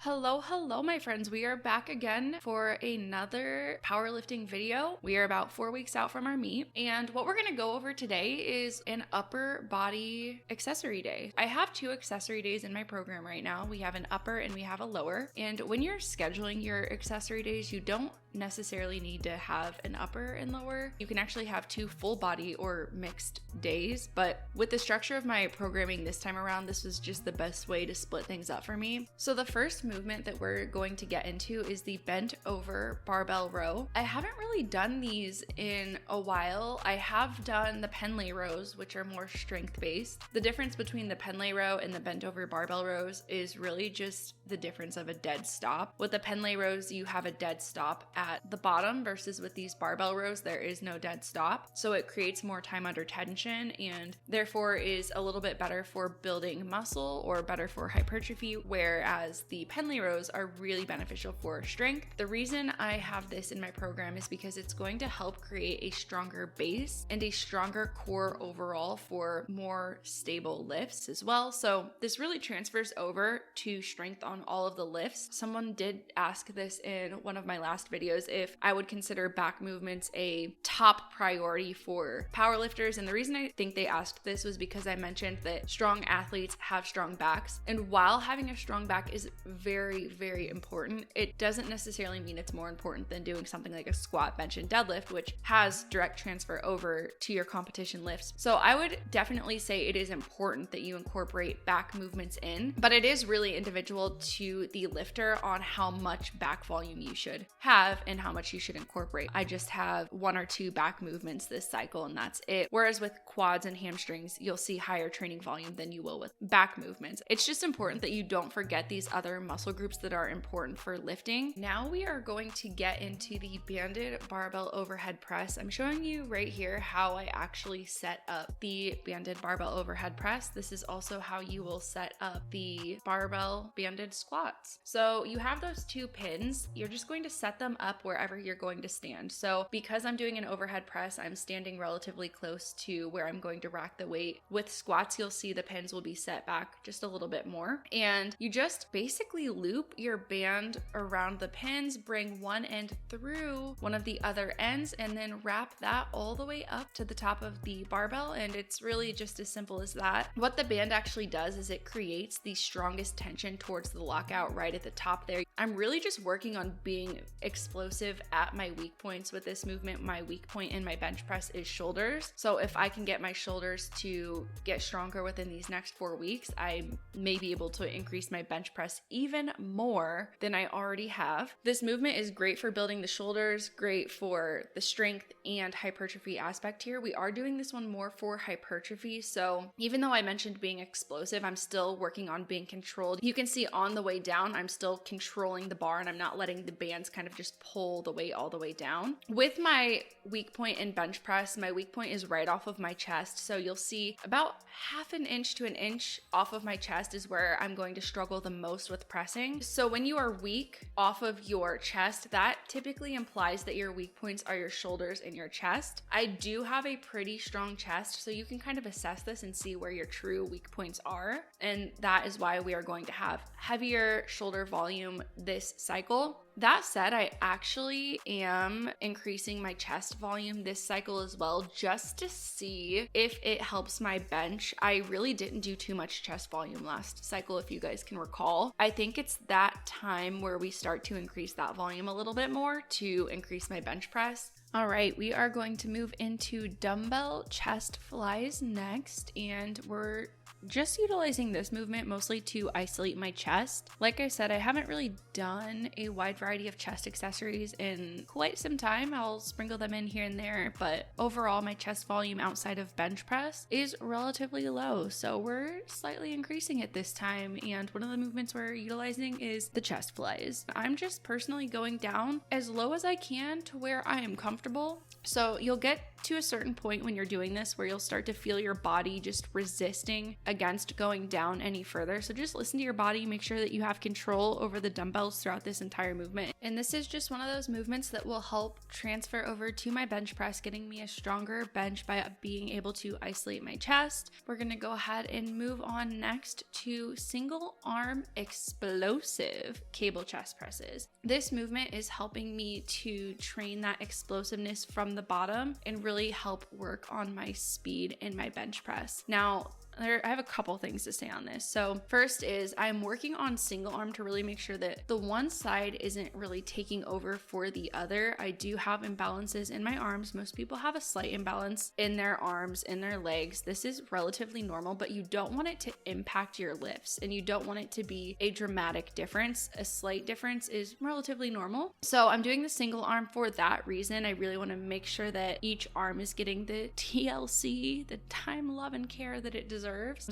Hello, my friends. We are back again for another powerlifting video. We are about 4 weeks out from our meet, and what we're going to go over today is an upper body accessory day. I have 2 accessory days in my program right now. We have an upper and we have a lower, and when you're scheduling your accessory days, you don't necessarily need to have an upper and lower. You can actually have 2 full body or mixed days, but with the structure of my programming this time around, this was just the best way to split things up for me. So the first movement that we're going to get into is the bent over barbell row. I haven't really done these in a while. I have done the pen lay rows, which are more strength based. The difference between the pen lay row and the bent over barbell rows is really just the difference of a dead stop. With the pen lay rows, you have a dead stop at the bottom versus with these barbell rows, there is no dead stop. So it creates more time under tension and therefore is a little bit better for building muscle or better for hypertrophy, whereas the pen lay rows are really beneficial for strength. The reason I have this in my program is because it's going to help create a stronger base and a stronger core overall for more stable lifts as well. So this really transfers over to strength on all of the lifts. Someone did ask this in one of my last videos if I would consider back movements a top priority for powerlifters, and the reason I think they asked this was because I mentioned that strong athletes have strong backs, and while having a strong back is very, very important, it doesn't necessarily mean it's more important than doing something like a squat, bench, and deadlift, which has direct transfer over to your competition lifts. So I would definitely say it is important that you incorporate back movements in, but it is really individual to the lifter on how much back volume you should have and how much you should incorporate. I just have 1 or 2 back movements this cycle and that's it. Whereas with quads and hamstrings, you'll see higher training volume than you will with back movements. It's just important that you don't forget these other muscle groups that are important for lifting. Now we are going to get into the banded barbell overhead press. I'm showing you right here how I actually set up the banded barbell overhead press. This is also how you will set up the barbell banded squats. So you have those 2 pins. You're just going to set them up wherever you're going to stand. So because I'm doing an overhead press, I'm standing relatively close to where I'm going to rack the weight. With squats, you'll see the pins will be set back just a little bit more. And you just basically loop your band around the pins, bring one end through one of the other ends, and then wrap that all the way up to the top of the barbell. And it's really just as simple as that. What the band actually does is it creates the strongest tension towards the lockout right at the top there. I'm really just working on being explosive at my weak points with this movement. My weak point in my bench press is shoulders. So if I can get my shoulders to get stronger within these next 4 weeks, I may be able to increase my bench press even more than I already have. This movement is great for building the shoulders, great for the strength and hypertrophy aspect here. We are doing this one more for hypertrophy. So even though I mentioned being explosive, I'm still working on being controlled. You can see on the way down, I'm still controlling the bar and I'm not letting the bands kind of just pull the weight all the way down. With my weak point in bench press, my weak point is right off of my chest. So you'll see about 1/2 inch to 1 inch off of my chest is where I'm going to struggle the most with pressing. So when you are weak off of your chest, that typically implies that your weak points are your shoulders and your chest. I do have a pretty strong chest, so you can kind of assess this and see where your true weak points are. And that is why we are going to have heavier shoulder volume this cycle. That said, I actually am increasing my chest volume this cycle as well, just to see if it helps my bench. I really didn't do too much chest volume last cycle, if you guys can recall. I think it's that time where we start to increase that volume a little bit more to increase my bench press. All right, we are going to move into dumbbell chest flies next, and we're just utilizing this movement mostly to isolate my chest. Like I said, I haven't really done a wide variety of chest accessories in quite some time. I'll sprinkle them in here and there, but overall my chest volume outside of bench press is relatively low. So we're slightly increasing it this time. And one of the movements we're utilizing is the chest flies. I'm just personally going down as low as I can to where I am comfortable. So you'll get to a certain point when you're doing this where you'll start to feel your body just resisting against going down any further. So just listen to your body, make sure that you have control over the dumbbells throughout this entire movement. And this is just one of those movements that will help transfer over to my bench press, getting me a stronger bench by being able to isolate my chest. We're gonna go ahead and move on next to single arm explosive cable chest presses. This movement is helping me to train that explosiveness from the bottom and really help work on my speed in my bench press. Now, I have a couple things to say on this. So first is I'm working on single arm to really make sure that the one side isn't really taking over for the other. I do have imbalances in my arms. Most people have a slight imbalance in their arms, in their legs. This is relatively normal, but you don't want it to impact your lifts and you don't want it to be a dramatic difference. A slight difference is relatively normal. So I'm doing the single arm for that reason. I really want to make sure that each arm is getting the TLC, the time, love, and care that it deserves,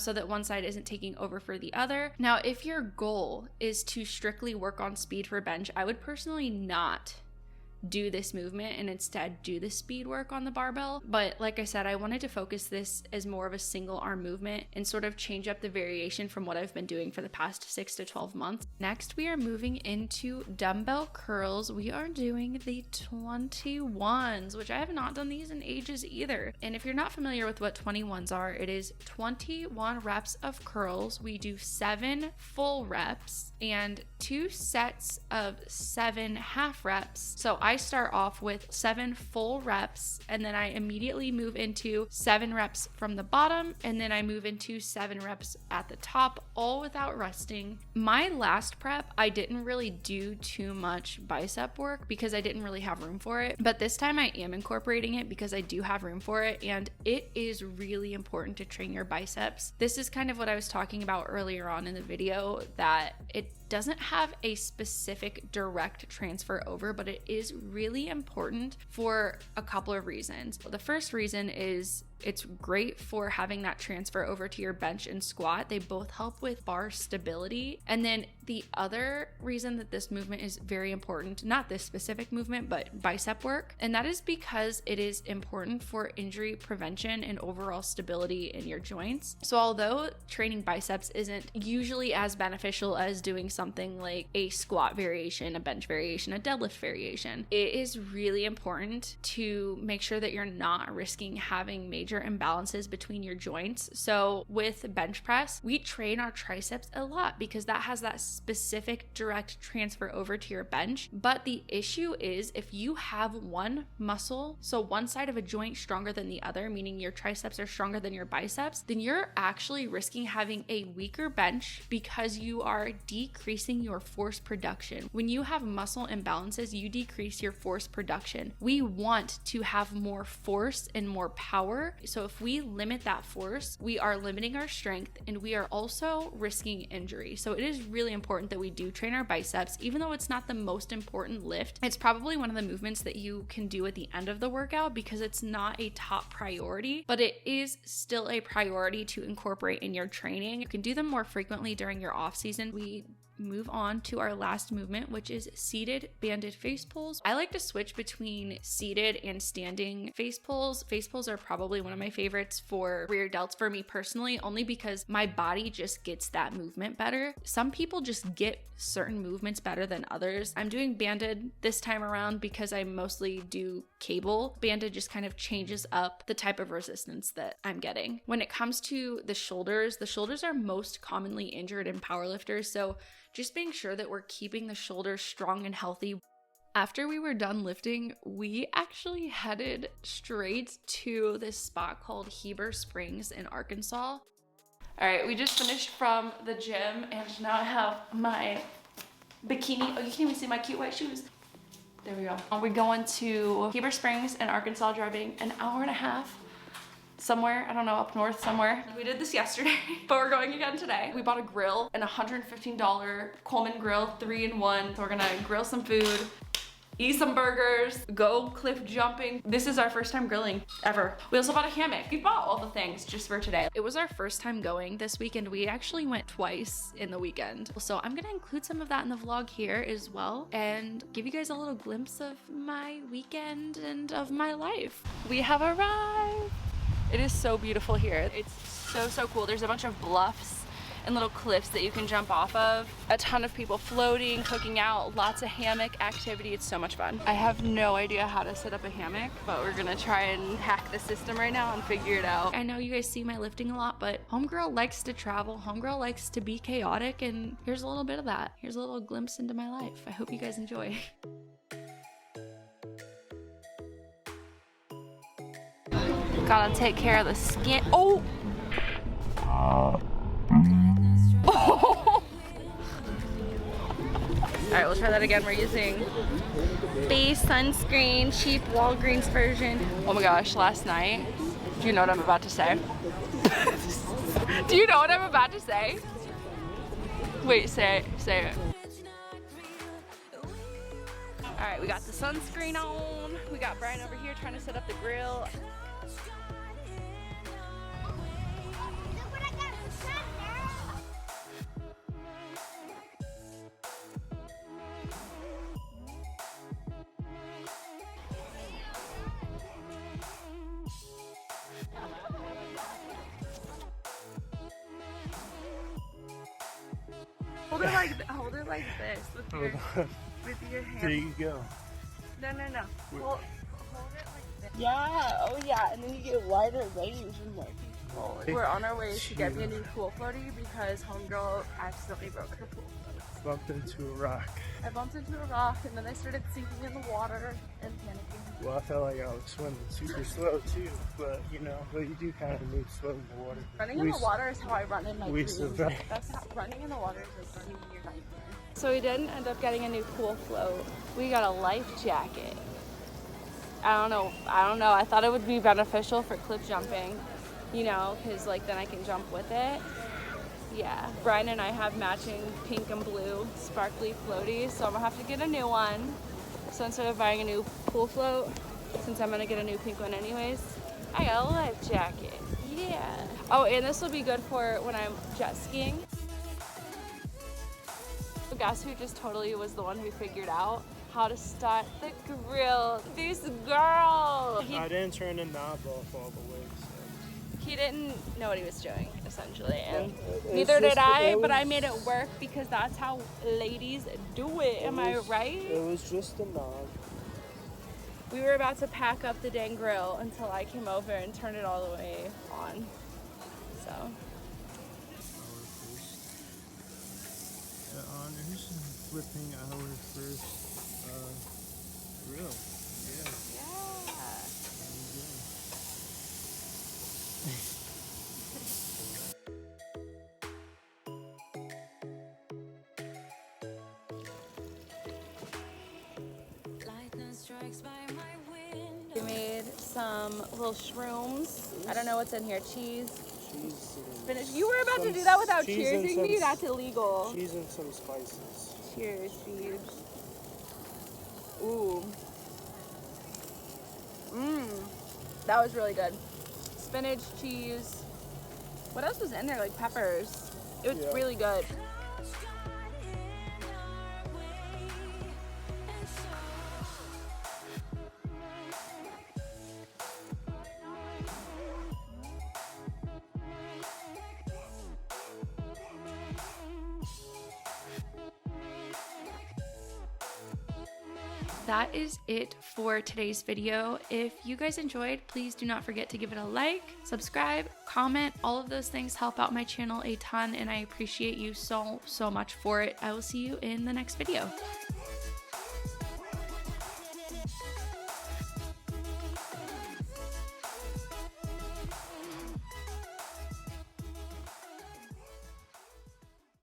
so that one side isn't taking over for the other. Now, if your goal is to strictly work on speed for bench, I would personally not do this movement and instead do the speed work on the barbell. But like I said, I wanted to focus this as more of a single arm movement and sort of change up the variation from what I've been doing for the past 6 to 12 months. Next, we are moving into dumbbell curls. We are doing the 21s, which I have not done these in ages either. And if you're not familiar with what 21s are, it is 21 reps of curls. We do 7 full reps and 2 sets of 7 half reps. So I start off with 7 full reps and then I immediately move into 7 reps from the bottom and then I move into 7 reps at the top, all without resting. My last prep, I didn't really do too much bicep work because I didn't really have room for it, but this time I am incorporating it because I do have room for it, and it is really important to train your biceps. This is kind of what I was talking about earlier on in the video, that it doesn't have a specific direct transfer over, but it is really important for a couple of reasons. The first reason is it's great for having that transfer over to your bench and squat. They both help with bar stability. And then the other reason that this movement is very important, not this specific movement, but bicep work, and that is because it is important for injury prevention and overall stability in your joints. So although training biceps isn't usually as beneficial as doing something like a squat variation, a bench variation, a deadlift variation, it is really important to make sure that you're not risking having major imbalances between your joints. So with bench press, we train our triceps a lot because that has that specific direct transfer over to your bench. But the issue is if you have one muscle, so one side of a joint stronger than the other, meaning your triceps are stronger than your biceps, then you're actually risking having a weaker bench because you are decreasing your force production. When you have muscle imbalances, you decrease your force production. We want to have more force and more power. So if we limit that force, we are limiting our strength and we are also risking injury. So it is really important that we do train our biceps, even though it's not the most important lift. It's probably one of the movements that you can do at the end of the workout because it's not a top priority, but it is still a priority to incorporate in your training. You can do them more frequently during your off season. We move on to our last movement, which is seated banded face pulls. I like to switch between seated and standing face pulls. Face pulls are probably one of my favorites for rear delts for me personally, only because my body just gets that movement better. Some people just get certain movements better than others. I'm doing banded this time around because I mostly do cable. Banded just kind of changes up the type of resistance that I'm getting. When it comes to the shoulders are most commonly injured in powerlifters, so just being sure that we're keeping the shoulders strong and healthy. After we were done lifting, we actually headed straight to this spot called Heber Springs in Arkansas. All right, we just finished from the gym and now I have my bikini. Oh, you can't even see my cute white shoes. There we go. We're going to Heber Springs in Arkansas, driving an hour and a half somewhere, I don't know, up north somewhere. We did this yesterday, but we're going again today. We bought a grill, an $115 Coleman grill, 3-in-1. So we're gonna grill some food, eat some burgers, go cliff jumping. This is our first time grilling ever. We also bought a hammock. We bought all the things just for today. It was our first time going this weekend. We actually went twice in the weekend. So I'm gonna include some of that in the vlog here as well and give you guys a little glimpse of my weekend and of my life. We have arrived. It is so beautiful here. It's so cool. There's a bunch of bluffs and little cliffs that you can jump off of. A ton of people floating, cooking out, lots of hammock activity. It's so much fun. I have no idea how to set up a hammock, but we're gonna try and hack the system right now and figure it out. I know you guys see my lifting a lot, but homegirl likes to travel. Homegirl likes to be chaotic, and here's a little bit of that. Here's a little glimpse into my life. I hope you guys enjoy. Gotta take care of the skin. Oh! Alright, we'll try that again. We're using base sunscreen, cheap Walgreens version. Oh my gosh, last night, do you know what I'm about to say? Do you know what I'm about to say? Wait, say it. Alright, we got the sunscreen on. We got Brian over here trying to set up the grill. Hold it like this with your hand. There you go. No. Hold it like this. Yeah, oh yeah, and then you get wider range and more people. We're on our way to get me a new pool floaty because homegirl accidentally broke her pool float. Bumped into a rock. I bumped into a rock and then I started sinking in the water and panicking. Well, I felt like I was swimming super slow too, but you know, you do kind of move slow in the water. Running in the water is how I run in my dreams. Survived. That's how running in the water is like running in your nightmare. So we didn't end up getting a new pool float. We got a life jacket. I don't know. I thought it would be beneficial for cliff jumping, you know, because like then I can jump with it. Yeah. Brian and I have matching pink and blue sparkly floaties, so I'm gonna have to get a new one. So instead of buying a new pool float, since I'm gonna get a new pink one anyways, I got a life jacket. Yeah. Oh, and this will be good for when I'm jet skiing. Guess who just totally was the one who figured out how to start the grill? This girl! I didn't turn the knob off all the way, so. He didn't know what he was doing, essentially, and neither did I, but I made it work because that's how ladies do it. Am I right? It was just a knob. We were about to pack up the dang grill until I came over and turned it all the way on, so. The honors and flipping our first grill. Yeah. We made some little shrooms. I don't know what's in here. Cheese. Spinach. You were about to do that without cheersing me? That's illegal. Cheese and some spices. Cheers, Beebs. Ooh. That was really good. Spinach, cheese. What else was in there? Like peppers. It was really good. That is it for today's video. If you guys enjoyed, please do not forget to give it a like, subscribe, comment. All of those things help out my channel a ton, and I appreciate you so much for it. I will see you in the next video.